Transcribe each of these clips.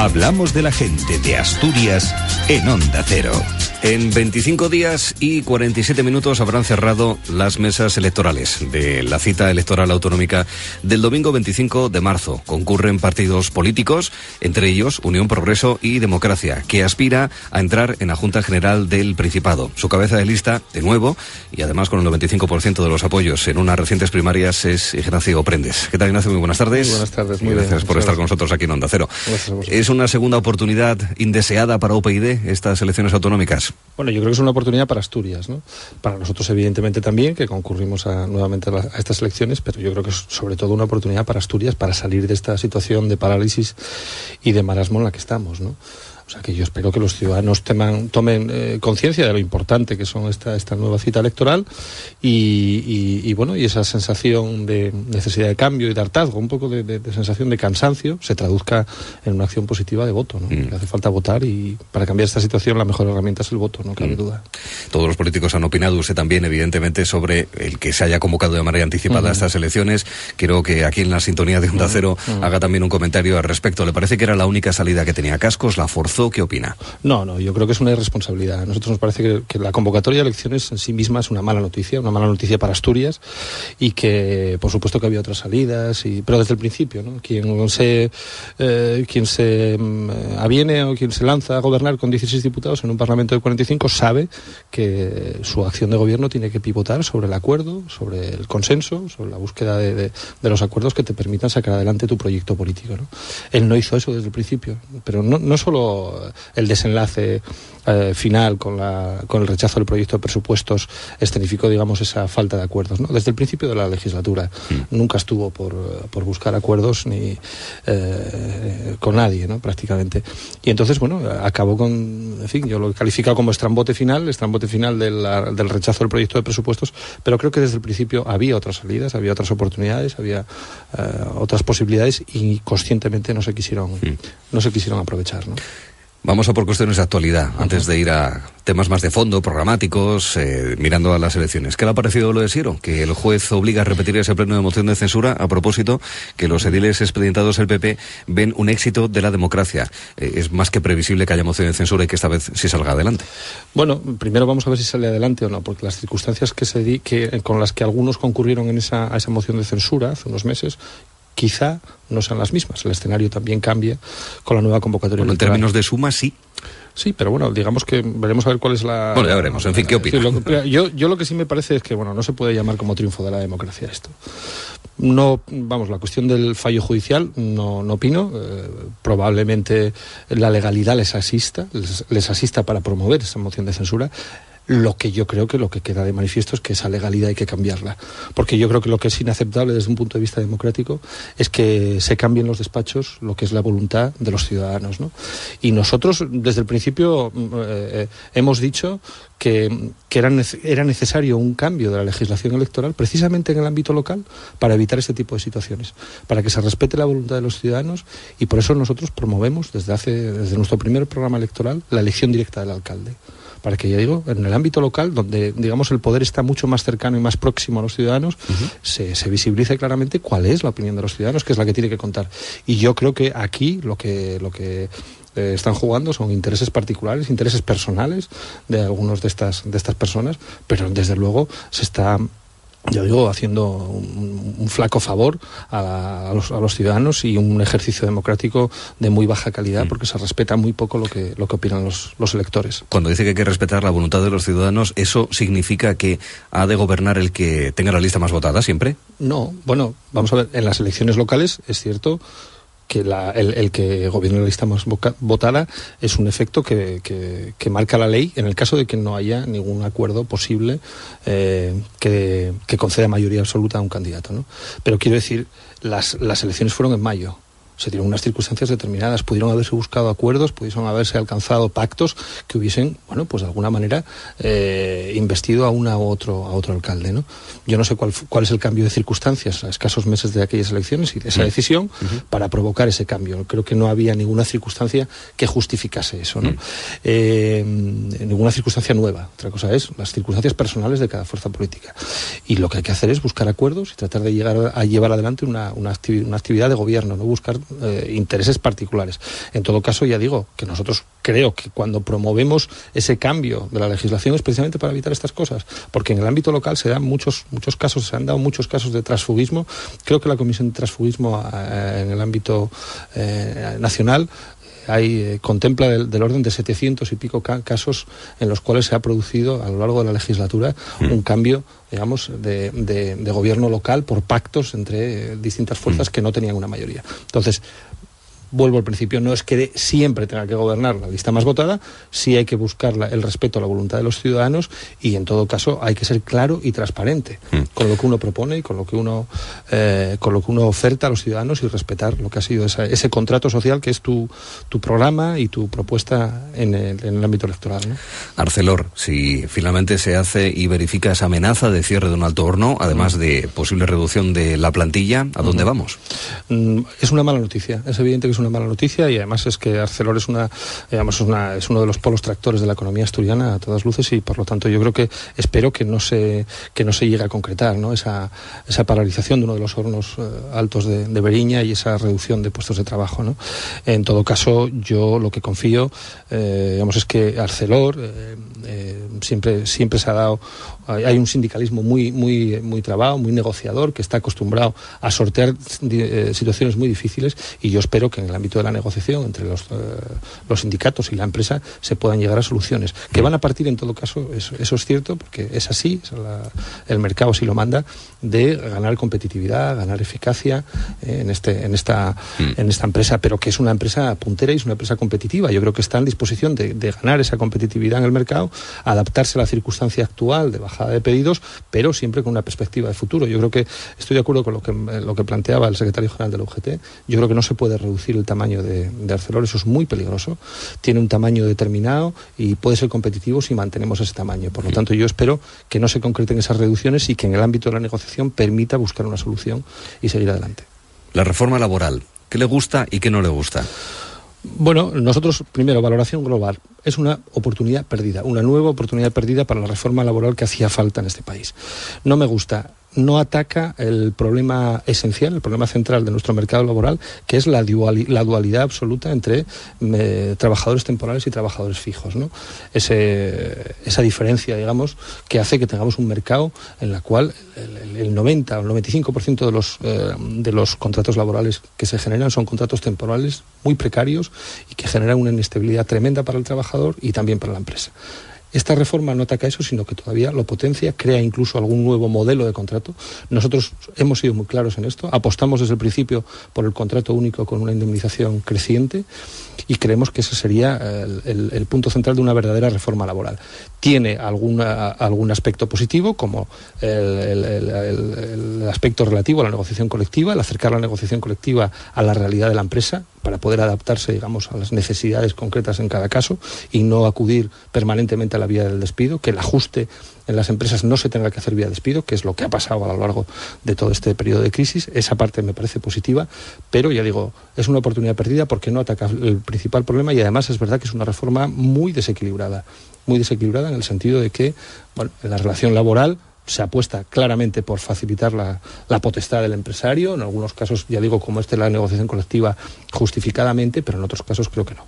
Hablamos de la gente de Asturias en Onda Cero. En 25 días y 47 minutos habrán cerrado las mesas electorales de la cita electoral autonómica del domingo 25 de marzo. Concurren partidos políticos, entre ellos Unión Progreso y Democracia, que aspira a entrar en la Junta General del Principado. Su cabeza de lista, de nuevo, y además con el 95% de los apoyos en unas recientes primarias, es Ignacio Prendes. ¿Qué tal, Ignacio? Muy buenas tardes. Muy buenas tardes. Muy Gracias por estar con nosotros aquí en Onda Cero. ¿Es una segunda oportunidad indeseada para UPyD estas elecciones autonómicas? Bueno, yo creo que es una oportunidad para Asturias, ¿no? Para nosotros, evidentemente, también, que concurrimos nuevamente a estas elecciones, pero yo creo que es sobre todo una oportunidad para Asturias para salir de esta situación de parálisis y de marasmo en la que estamos, ¿no? O sea, que yo espero que los ciudadanos tomen conciencia de lo importante que son esta nueva cita electoral y bueno, y esa sensación de necesidad de cambio y de hartazgo, un poco de sensación de cansancio, se traduzca en una acción positiva de voto, ¿no? Que hace falta votar, y para cambiar esta situación la mejor herramienta es el voto, no cabe duda. Todos los políticos han opinado, usted también, evidentemente, sobre el que se haya convocado de manera anticipada a estas elecciones. Quiero que aquí en la sintonía de Onda Cero haga también un comentario al respecto. ¿Le parece que era la única salida que tenía Cascos? ¿La forzó? ¿Qué opina? No, yo creo que es una irresponsabilidad. A nosotros nos parece que la convocatoria de elecciones en sí misma es una mala noticia para Asturias, y que por supuesto que había otras salidas, pero desde el principio, ¿no? Quien se aviene o quien se lanza a gobernar con 16 diputados en un Parlamento de 45 sabe que su acción de gobierno tiene que pivotar sobre el acuerdo, sobre el consenso, sobre la búsqueda de los acuerdos que te permitan sacar adelante tu proyecto político, ¿no? Él no hizo eso desde el principio, pero no solo el desenlace final con el rechazo del proyecto de presupuestos escenificó, digamos, esa falta de acuerdos, ¿no? Desde el principio de la legislatura nunca estuvo por buscar acuerdos ni con nadie, ¿no? Prácticamente. Y entonces, bueno, acabó con, en fin, yo lo he calificado como estrambote final del rechazo del proyecto de presupuestos, pero creo que desde el principio había otras salidas, había otras oportunidades, había otras posibilidades, y conscientemente no se quisieron aprovechar, ¿no? Vamos a por cuestiones de actualidad, antes de ir a temas más de fondo, programáticos, mirando a las elecciones. ¿Qué le ha parecido lo de Siero? Que el juez obliga a repetir ese pleno de moción de censura, a propósito que los ediles expedientados del PP ven un éxito de la democracia. Es más que previsible que haya moción de censura y que esta vez sí salga adelante. Bueno, primero vamos a ver si sale adelante o no, porque las circunstancias con las que algunos concurrieron a esa moción de censura hace unos meses, quizá no sean las mismas. El escenario también cambia con la nueva convocatoria electoral. En términos de suma, sí. Sí, pero bueno, digamos que veremos a ver cuál es la... Bueno, ya veremos. En fin, ¿qué opina? Yo lo que sí me parece es que, bueno, no se puede llamar como triunfo de la democracia esto. No, vamos, la cuestión del fallo judicial no opino. Probablemente la legalidad les asista para promover esa moción de censura. Lo que yo creo que lo que queda de manifiesto es que esa legalidad hay que cambiarla, porque yo creo que lo que es inaceptable desde un punto de vista democrático es que se cambien los despachos lo que es la voluntad de los ciudadanos, ¿no? Y nosotros desde el principio hemos dicho que era necesario un cambio de la legislación electoral precisamente en el ámbito local para evitar este tipo de situaciones, para que se respete la voluntad de los ciudadanos, y por eso nosotros promovemos desde nuestro primer programa electoral la elección directa del alcalde. Para que, ya digo, en el ámbito local, donde, digamos, el poder está mucho más cercano y más próximo a los ciudadanos, se visibilice claramente cuál es la opinión de los ciudadanos, que es la que tiene que contar. Y yo creo que aquí lo que están jugando son intereses particulares, intereses personales de algunos de estas personas, pero desde luego se está, yo digo, haciendo un flaco favor a los ciudadanos, y un ejercicio democrático de muy baja calidad, porque se respeta muy poco lo que opinan los electores. Cuando dice que hay que respetar la voluntad de los ciudadanos, ¿eso significa que ha de gobernar el que tenga la lista más votada siempre? No, bueno, vamos a ver, en las elecciones locales es cierto que el que gobierne la lista más votada es un efecto que marca la ley en el caso de que no haya ningún acuerdo posible que conceda mayoría absoluta a un candidato, ¿no? Pero quiero decir, las elecciones fueron en mayo. Se dieron unas circunstancias determinadas, pudieron haberse buscado acuerdos, pudieron haberse alcanzado pactos que hubiesen, bueno, pues de alguna manera investido a uno u otro alcalde, ¿no? Yo no sé cuál es el cambio de circunstancias a escasos meses de aquellas elecciones y de esa decisión para provocar ese cambio. Creo que no había ninguna circunstancia que justificase eso, ¿no? Ninguna circunstancia nueva. Otra cosa es las circunstancias personales de cada fuerza política. Y lo que hay que hacer es buscar acuerdos y tratar de llevar adelante una actividad de gobierno, no buscar intereses particulares. En todo caso, ya digo que nosotros creo que cuando promovemos ese cambio de la legislación es precisamente para evitar estas cosas, porque en el ámbito local se dan muchos casos, se han dado muchos casos de transfugismo. Creo que la Comisión de Transfugismo en el ámbito nacional contempla del orden de 700 y pico casos en los cuales se ha producido a lo largo de la legislatura un cambio, digamos, de gobierno local por pactos entre distintas fuerzas que no tenían una mayoría. Entonces, vuelvo al principio, no es que siempre tenga que gobernar la lista más votada, sí hay que buscar el respeto a la voluntad de los ciudadanos y en todo caso hay que ser claro y transparente con lo que uno propone y con lo que uno oferta a los ciudadanos y respetar lo que ha sido ese contrato social que es tu programa y tu propuesta en el ámbito electoral, ¿no? Arcelor, si finalmente se hace y verifica esa amenaza de cierre de un alto horno, además de posible reducción de la plantilla, ¿a dónde vamos? Es una mala noticia, es evidente que es una mala noticia y además es que Arcelor es uno de los polos tractores de la economía asturiana a todas luces y por lo tanto yo creo que espero que no se llegue a concretar, ¿no? esa paralización de uno de los hornos altos de Beriña y esa reducción de puestos de trabajo, ¿no? En todo caso yo lo que confío es que Arcelor siempre se ha dado, hay un sindicalismo muy trabado, muy negociador, que está acostumbrado a sortear situaciones muy difíciles y yo espero que en el ámbito de la negociación entre los sindicatos y la empresa se puedan llegar a soluciones que van a partir en todo caso, eso es cierto porque es así, el mercado sí lo manda, de ganar competitividad, ganar eficacia en esta empresa, pero que es una empresa puntera y es una empresa competitiva. Yo creo que está en disposición de ganar esa competitividad en el mercado, adaptarse a la circunstancia actual de bajada de pedidos, pero siempre con una perspectiva de futuro. Yo creo que estoy de acuerdo con lo que planteaba el secretario general de la UGT. Yo creo que no se puede reducir el tamaño de Arcelor, eso es muy peligroso. Tiene un tamaño determinado y puede ser competitivo si mantenemos ese tamaño. Por lo tanto, yo espero que no se concreten esas reducciones y que en el ámbito de la negociación permita buscar una solución y seguir adelante. La reforma laboral, ¿qué le gusta y qué no le gusta? Bueno, nosotros, primero, valoración global. Es una oportunidad perdida, una nueva oportunidad perdida para la reforma laboral que hacía falta en este país. No me gusta. No ataca el problema esencial, el problema central de nuestro mercado laboral, que es la dualidad absoluta entre trabajadores temporales y trabajadores fijos, ¿no? Esa diferencia, digamos, que hace que tengamos un mercado en la cual el 90 o el 95% de los contratos laborales que se generan son contratos temporales muy precarios y que generan una inestabilidad tremenda para el trabajador y también para la empresa. Esta reforma no ataca eso, sino que todavía lo potencia, crea incluso algún nuevo modelo de contrato. Nosotros hemos sido muy claros en esto, apostamos desde el principio por el contrato único con una indemnización creciente y creemos que ese sería el punto central de una verdadera reforma laboral. Tiene algún aspecto positivo, como el aspecto relativo a la negociación colectiva, el acercar la negociación colectiva a la realidad de la empresa, para poder adaptarse, digamos, a las necesidades concretas en cada caso y no acudir permanentemente a la vía del despido, que el ajuste en las empresas no se tenga que hacer vía despido, que es lo que ha pasado a lo largo de todo este periodo de crisis. Esa parte me parece positiva, pero ya digo, es una oportunidad perdida porque no ataca el principal problema y además es verdad que es una reforma muy desequilibrada en el sentido de que, bueno, en la relación laboral se apuesta claramente por facilitar la potestad del empresario, en algunos casos, ya digo, como la negociación colectiva justificadamente, pero en otros casos creo que no.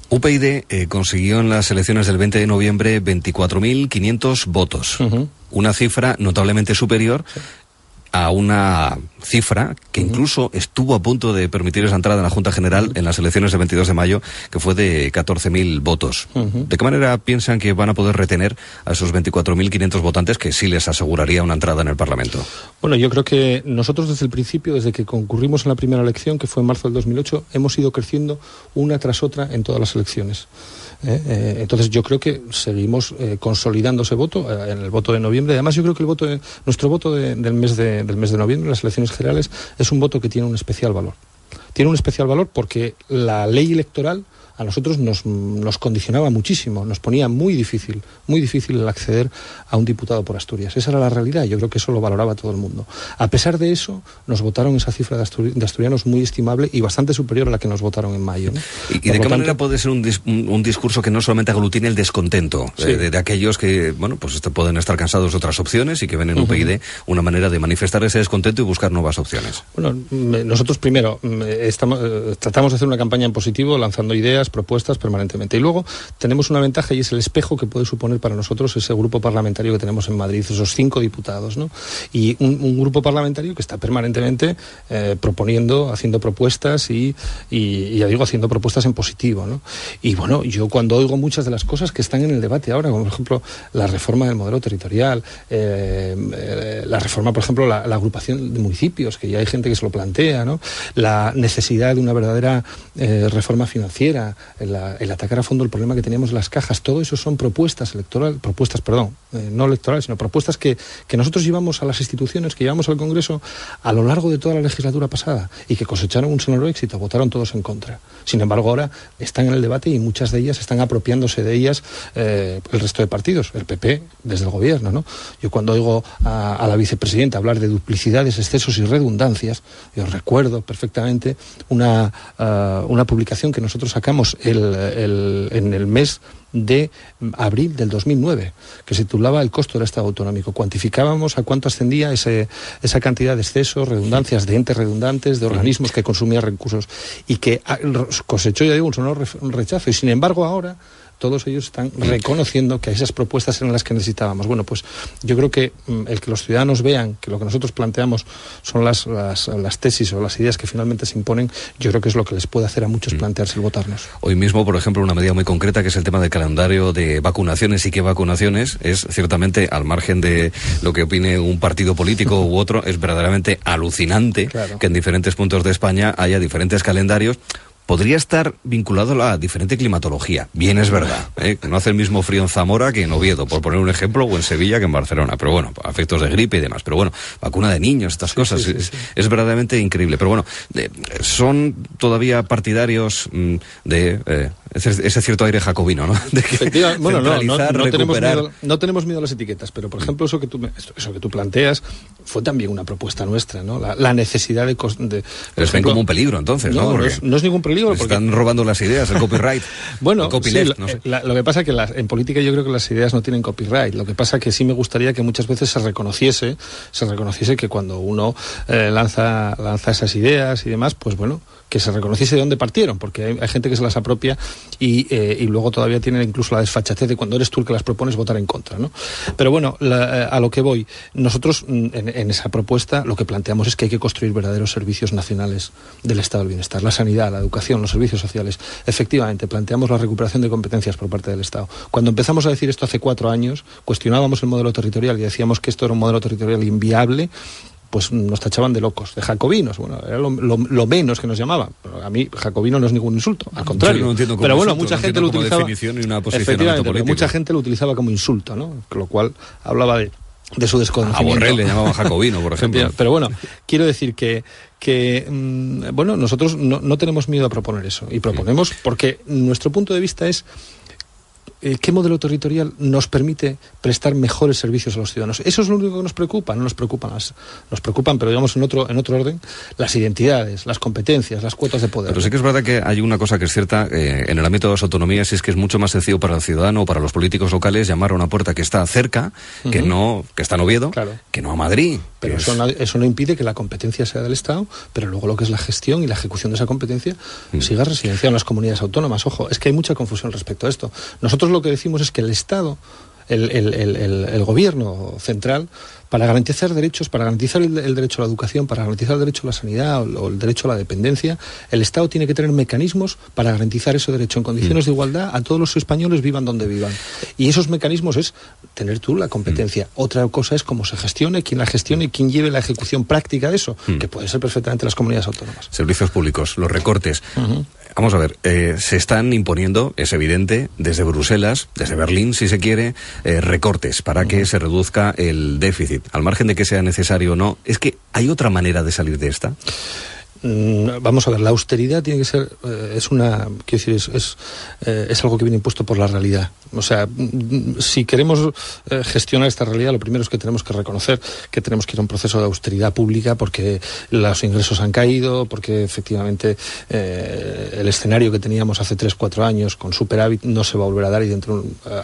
UPyD consiguió en las elecciones del 20 de noviembre 24.500 votos, una cifra notablemente superior a una cifra que incluso estuvo a punto de permitir esa entrada en la Junta General en las elecciones del 22 de mayo, que fue de 14.000 votos. ¿De qué manera piensan que van a poder retener a esos 24.500 votantes que sí les aseguraría una entrada en el Parlamento? Bueno, yo creo que nosotros desde el principio, desde que concurrimos en la primera elección, que fue en marzo del 2008, hemos ido creciendo una tras otra en todas las elecciones. Entonces yo creo que seguimos consolidando ese voto en el voto de noviembre. Además yo creo que nuestro voto del mes de noviembre, las elecciones generales, es un voto que tiene un especial valor. Tiene un especial valor porque la ley electoral a nosotros nos condicionaba muchísimo, nos ponía muy difícil el acceder a un diputado por Asturias. Esa era la realidad, yo creo que eso lo valoraba todo el mundo. A pesar de eso, nos votaron esa cifra de asturianos muy estimable y bastante superior a la que nos votaron en mayo, ¿no? ¿Y de qué manera puede ser un discurso que no solamente aglutine el descontento de aquellos que, bueno, pues pueden estar cansados de otras opciones y que ven en UPyD una manera de manifestar ese descontento y buscar nuevas opciones? Bueno, nosotros primero tratamos de hacer una campaña en positivo, lanzando ideas, propuestas permanentemente. Y luego tenemos una ventaja y es el espejo que puede suponer para nosotros ese grupo parlamentario que tenemos en Madrid, esos 5 diputados, ¿no? Y un grupo parlamentario que está permanentemente proponiendo, haciendo propuestas y ya digo, haciendo propuestas en positivo, ¿no? Y bueno, yo cuando oigo muchas de las cosas que están en el debate ahora, como por ejemplo la reforma del modelo territorial, la reforma, por ejemplo, la agrupación de municipios, que ya hay gente que se lo plantea, ¿no? La necesidad de una verdadera reforma financiera, el atacar a fondo el problema que teníamos en las cajas, todo eso son propuestas no electorales, sino propuestas que nosotros llevamos a las instituciones, que llevamos al Congreso a lo largo de toda la legislatura pasada y que cosecharon un sonoro éxito, votaron todos en contra. Sin embargo, ahora están en el debate y muchas de ellas están apropiándose de ellas el resto de partidos, el PP desde el gobierno, ¿no? Yo cuando oigo a la vicepresidenta hablar de duplicidades, excesos y redundancias, yo recuerdo perfectamente una publicación que nosotros sacamos en el mes de abril del 2009, que se titulaba El costo del Estado autonómico. Cuantificábamos a cuánto ascendía esa cantidad de excesos, redundancias, de entes redundantes, de organismos que consumían recursos, y que cosechó, ya digo, un sonoro rechazo. Y sin embargo ahora todos ellos están reconociendo que esas propuestas eran las que necesitábamos. Bueno, pues yo creo que el que los ciudadanos vean que lo que nosotros planteamos son las tesis o las ideas que finalmente se imponen, yo creo que es lo que les puede hacer a muchos plantearse el votarnos. Hoy mismo, por ejemplo, una medida muy concreta que es el tema del calendario de vacunaciones y qué vacunaciones es ciertamente, al margen de lo que opine un partido político u otro, es verdaderamente alucinante que en diferentes puntos de España haya diferentes calendarios. Podría estar vinculado a la diferente climatología. Bien, es verdad, que no hace el mismo frío en Zamora que en Oviedo, por poner un ejemplo, o en Sevilla que en Barcelona. Pero bueno, efectos de gripe y demás. Pero bueno, vacuna de niños, estas cosas. Sí. Es verdaderamente increíble. Pero bueno, son todavía partidarios de ese cierto aire jacobino, ¿no? De que bueno, no tenemos miedo a las etiquetas, pero por ejemplo eso que tú planteas fue también una propuesta nuestra, ¿no? La necesidad de pero es como un peligro, entonces, ¿no? No es ningún peligro. Porque están robando las ideas, el copyright. Bueno, el copyleft, no sé. Lo que pasa es que en política yo creo que las ideas no tienen copyright. Lo que pasa es que sí me gustaría que muchas veces se reconociese que cuando uno lanza esas ideas y demás, pues bueno, que se reconociese de dónde partieron, porque hay gente que se las apropia y luego todavía tienen incluso la desfachatez de cuando eres tú el que las propones votar en contra, ¿no? Pero bueno, a lo que voy, nosotros en esa propuesta lo que planteamos es que hay que construir verdaderos servicios nacionales del Estado del Bienestar, la sanidad, la educación, los servicios sociales. Efectivamente, planteamos la recuperación de competencias por parte del Estado. Cuando empezamos a decir esto hace 4 años, cuestionábamos el modelo territorial y decíamos que esto era un modelo territorial inviable, pues nos tachaban de locos, de jacobinos. Bueno, era lo menos que nos llamaban. Pero a mí, jacobino no es ningún insulto, al contrario. No entiendo pero bueno, insulto, mucha gente lo utilizaba. Definición y una posicionamiento político. Mucha gente lo utilizaba como insulto, ¿no? Con lo cual hablaba de su desconocimiento. A Borrell le llamaban jacobino, por ejemplo. Pero bueno, quiero decir que bueno, nosotros no tenemos miedo a proponer eso. Y proponemos porque nuestro punto de vista es qué modelo territorial nos permite prestar mejores servicios a los ciudadanos. Eso es lo único que nos preocupa. No nos preocupan nos preocupan, pero digamos en otro orden, las identidades, las competencias, las cuotas de poder. Pero sí que es verdad que hay una cosa que es cierta en el ámbito de las autonomías, y es que es mucho más sencillo para el ciudadano o para los políticos locales llamar a una puerta que está cerca, que está en Oviedo, que no a Madrid. Pero eso no impide que la competencia sea del Estado, pero luego lo que es la gestión y la ejecución de esa competencia siga residenciada en las comunidades autónomas. Ojo, es que hay mucha confusión respecto a esto. Nosotros lo que decimos es que el Estado, el gobierno central, para garantizar derechos, para garantizar el derecho a la educación, para garantizar el derecho a la sanidad o el derecho a la dependencia, el Estado tiene que tener mecanismos para garantizar ese derecho en condiciones de igualdad a todos los españoles, vivan donde vivan. Y esos mecanismos es tener tú la competencia. Otra cosa es cómo se gestione, quién la gestione y quién lleve la ejecución práctica de eso, que puede ser perfectamente las comunidades autónomas. Servicios públicos, los recortes. Vamos a ver, se están imponiendo, es evidente, desde Bruselas, desde Berlín, si se quiere, recortes para que se reduzca el déficit. Al margen de que sea necesario o no, ¿es que hay otra manera de salir de esta? Vamos a ver, la austeridad tiene que ser, es algo que viene impuesto por la realidad. O sea, si queremos gestionar esta realidad, lo primero es que tenemos que reconocer que tenemos que ir a un proceso de austeridad pública porque los ingresos han caído, porque efectivamente el escenario que teníamos hace 3-4 años con superávit no se va a volver a dar y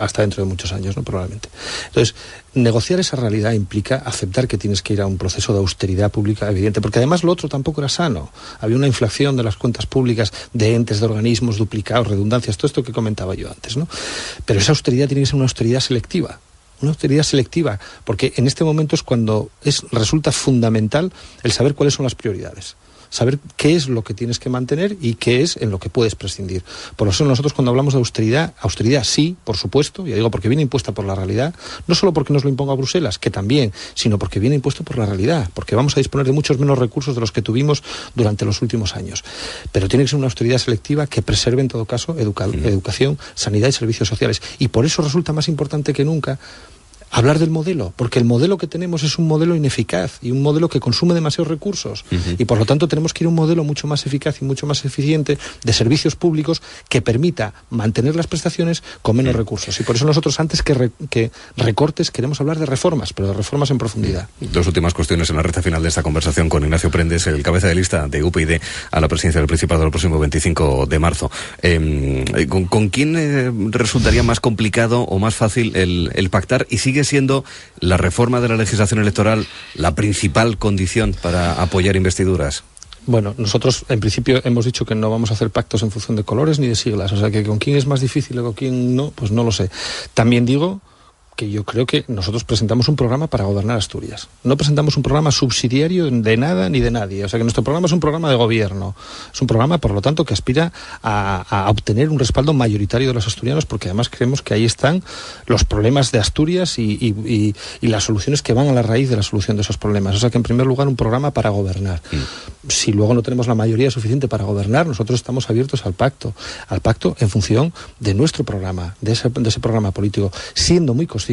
hasta dentro de muchos años, ¿no? Probablemente. Entonces, negociar esa realidad implica aceptar que tienes que ir a un proceso de austeridad pública evidente, porque además lo otro tampoco era sano. Había una inflación de las cuentas públicas, de entes, de organismos, duplicados, redundancias, todo esto que comentaba yo antes, ¿no? Pero esa austeridad tiene que ser una austeridad selectiva. Una austeridad selectiva, porque en este momento es cuando resulta fundamental el saber cuáles son las prioridades. Saber qué es lo que tienes que mantener y qué es en lo que puedes prescindir. Por eso nosotros cuando hablamos de austeridad sí, por supuesto, ya digo, porque viene impuesta por la realidad, no solo porque nos lo imponga Bruselas, que también, sino porque viene impuesto por la realidad, porque vamos a disponer de muchos menos recursos de los que tuvimos durante los últimos años. Pero tiene que ser una austeridad selectiva que preserve en todo caso educación, sanidad y servicios sociales. Y por eso resulta más importante que nunca hablar del modelo, porque el modelo que tenemos es un modelo ineficaz y un modelo que consume demasiados recursos y por lo tanto tenemos que ir a un modelo mucho más eficaz y mucho más eficiente de servicios públicos que permita mantener las prestaciones con menos recursos. Y por eso nosotros antes que recortes queremos hablar de reformas, pero de reformas en profundidad. Dos últimas cuestiones en la recta final de esta conversación con Ignacio Prendes, el cabeza de lista de UPyD a la presidencia del Principado el próximo 25 de marzo. ¿Con quién resultaría más complicado o más fácil el pactar? Y sigue siendo la reforma de la legislación electoral la principal condición para apoyar investiduras. Bueno, nosotros en principio hemos dicho que no vamos a hacer pactos en función de colores ni de siglas, o sea que con quién es más difícil o con quién no, pues no lo sé. También digo que yo creo que nosotros presentamos un programa para gobernar Asturias. No presentamos un programa subsidiario de nada ni de nadie. O sea que nuestro programa es un programa de gobierno. Es un programa, por lo tanto, que aspira a obtener un respaldo mayoritario de los asturianos, porque además creemos que ahí están los problemas de Asturias y las soluciones que van a la raíz de la solución de esos problemas. O sea que, en primer lugar, un programa para gobernar. Si luego no tenemos la mayoría suficiente para gobernar, nosotros estamos abiertos al pacto en función de nuestro programa, de ese programa político, siendo muy conscientes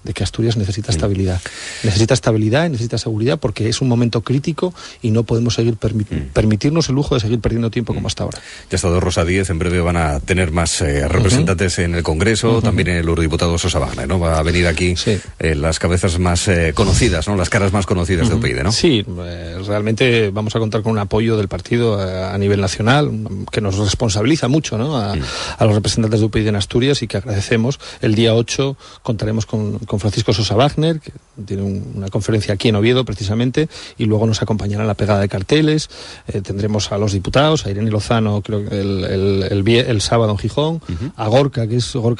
de que Asturias necesita estabilidad. Necesita estabilidad y necesita seguridad porque es un momento crítico y no podemos seguir permitirnos el lujo de seguir perdiendo tiempo como hasta ahora. Ya ha estado Rosa Díez, en breve van a tener más representantes en el Congreso, también el eurodiputado Sosa Wagner, ¿no? Va a venir aquí las cabezas más conocidas, ¿no? Las caras más conocidas de UPyD, ¿no? Sí, realmente vamos a contar con un apoyo del partido a nivel nacional que nos responsabiliza mucho, ¿no? A los representantes de UPyD en Asturias y que agradecemos. El día 8 contaremos con Francisco Sosa Wagner, que tiene una conferencia aquí en Oviedo precisamente, y luego nos acompañará la pegada de carteles. Tendremos a los diputados, a Irene Lozano, creo que el sábado en Gijón, a Gorka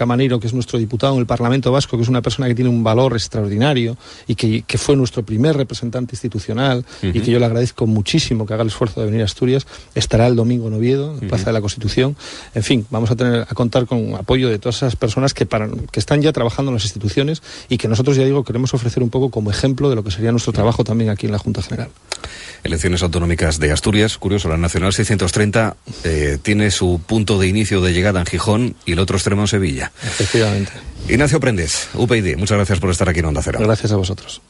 Maneiro, que es nuestro diputado en el Parlamento Vasco, que es una persona que tiene un valor extraordinario y que fue nuestro primer representante institucional y que yo le agradezco muchísimo que haga el esfuerzo de venir a Asturias. Estará el domingo en Oviedo, en Plaza de la Constitución. En fin, vamos a contar con apoyo de todas esas personas que están ya trabajando en las instituciones y que nosotros, ya digo, queremos ofrecer un poco como ejemplo de lo que sería nuestro trabajo también aquí en la Junta General. Elecciones autonómicas de Asturias, curioso, la Nacional 630 tiene su punto de inicio de llegada en Gijón y el otro extremo en Sevilla. Efectivamente. Ignacio Prendes, UPyD, muchas gracias por estar aquí en Onda Cero. Gracias a vosotros.